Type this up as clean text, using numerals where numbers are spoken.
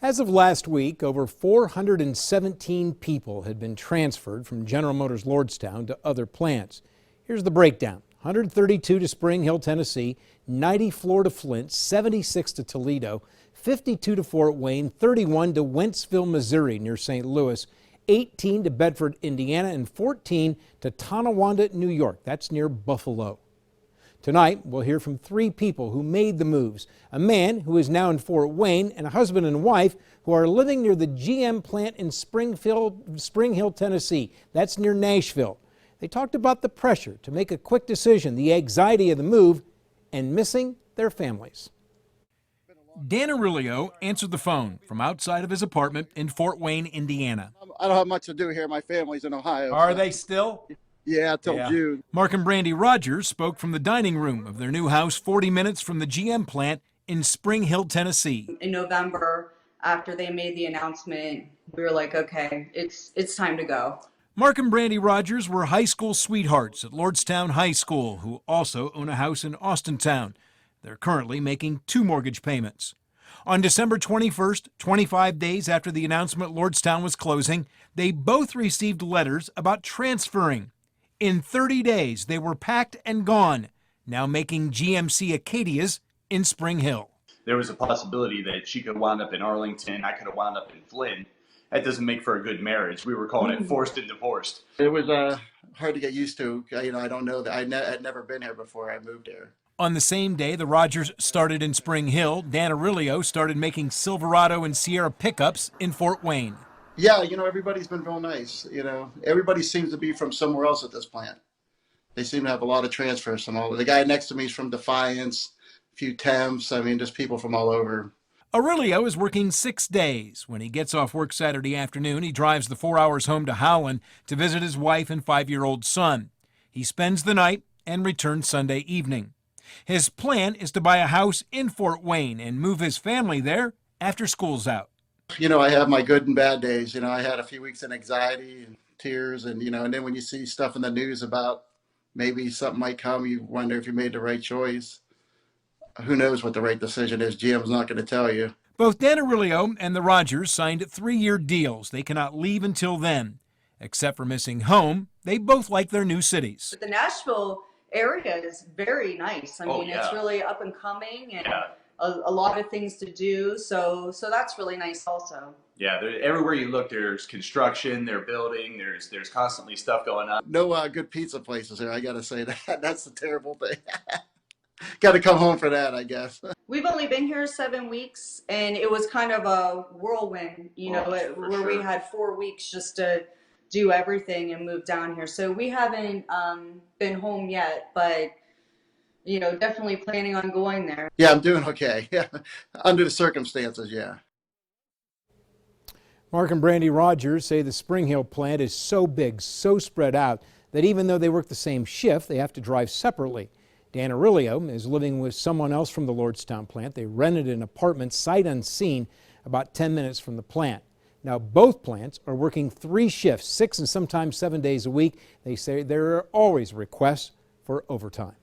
As of last week, over 417 people had been transferred from General Motors Lordstown to other plants. Here's the breakdown. 132 to Spring Hill, Tennessee, 94 to Flint, 76 to Toledo, 52 to Fort Wayne, 31 to Wentzville, Missouri near St. Louis, 18 to Bedford, Indiana, and 14 to Tonawanda, New York. That's near Buffalo. Tonight, we'll hear from 3 people who made the moves. A man who is now in Fort Wayne and a husband and wife who are living near the GM plant in Spring Hill, Tennessee. That's near Nashville. They talked about the pressure to make a quick decision, the anxiety of the move, and missing their families. Dan Aurelio answered the phone from outside of his apartment in Fort Wayne, Indiana. I don't have much to do here. My family's in Ohio. Are they still? Yeah, till June. Mark and Brandy Rogers spoke from the dining room of their new house 40 minutes from the GM plant in Spring Hill, Tennessee. In November, after they made the announcement, we were like, okay, it's time to go. Mark and Brandy Rogers were high school sweethearts at Lordstown High School, who also own a house in Austintown. They're currently making 2 mortgage payments. On December 21st, 25 days after the announcement Lordstown was closing, they both received letters about transferring. In 30 days, they were packed and gone, now making GMC Acadias in Spring Hill. There was a possibility that she could wind up in Arlington, I could have wound up in Flint. That doesn't make for a good marriage. We were calling it forced and divorced. It was hard to get used to. I don't know that I'd never been here before I moved here. On the same day the Rogers started in Spring Hill, Dan Aurelio started making Silverado and Sierra pickups in Fort Wayne. Yeah, everybody's been real nice. Everybody seems to be from somewhere else at this plant. They seem to have a lot of transfers from all. The guy next to me is from Defiance, a few temps. Just people from all over. Aurelio is working 6 days. When he gets off work Saturday afternoon, he drives the 4 hours home to Howland to visit his wife and 5-year-old son. He spends the night and returns Sunday evening. His plan is to buy a house in Fort Wayne and move his family there after school's out. I have my good and bad days. I had a few weeks in anxiety and tears, and then when you see stuff in the news about maybe something might come, you wonder if you made the right choice. Who knows what the right decision is? GM's not going to tell you. Both Dan Aurelio and the Rogers signed 3-year deals. They cannot leave until then. Except for missing home, they both like their new cities. But the Nashville area is very nice. It's really up and coming, and a lot of things to do. So that's really nice also. Yeah, everywhere you look, there's construction, they're building, there's constantly stuff going on. No good pizza places here, I got to say that. That's the terrible thing. Got to come home for that, I guess. We've only been here 7 weeks, and it was kind of a whirlwind, where we had 4 weeks just to do everything and move down here. So we haven't been home yet, but definitely planning on going there. Yeah, I'm doing okay. Yeah, under the circumstances, yeah. Mark and Brandy Rogers say the Spring Hill plant is so big, so spread out, that even though they work the same shift, they have to drive separately. Dan Aurelio is living with someone else from the Lordstown plant. They rented an apartment sight unseen about 10 minutes from the plant. Now, both plants are working 3 shifts, 6 and sometimes 7 days a week. They say there are always requests for overtime.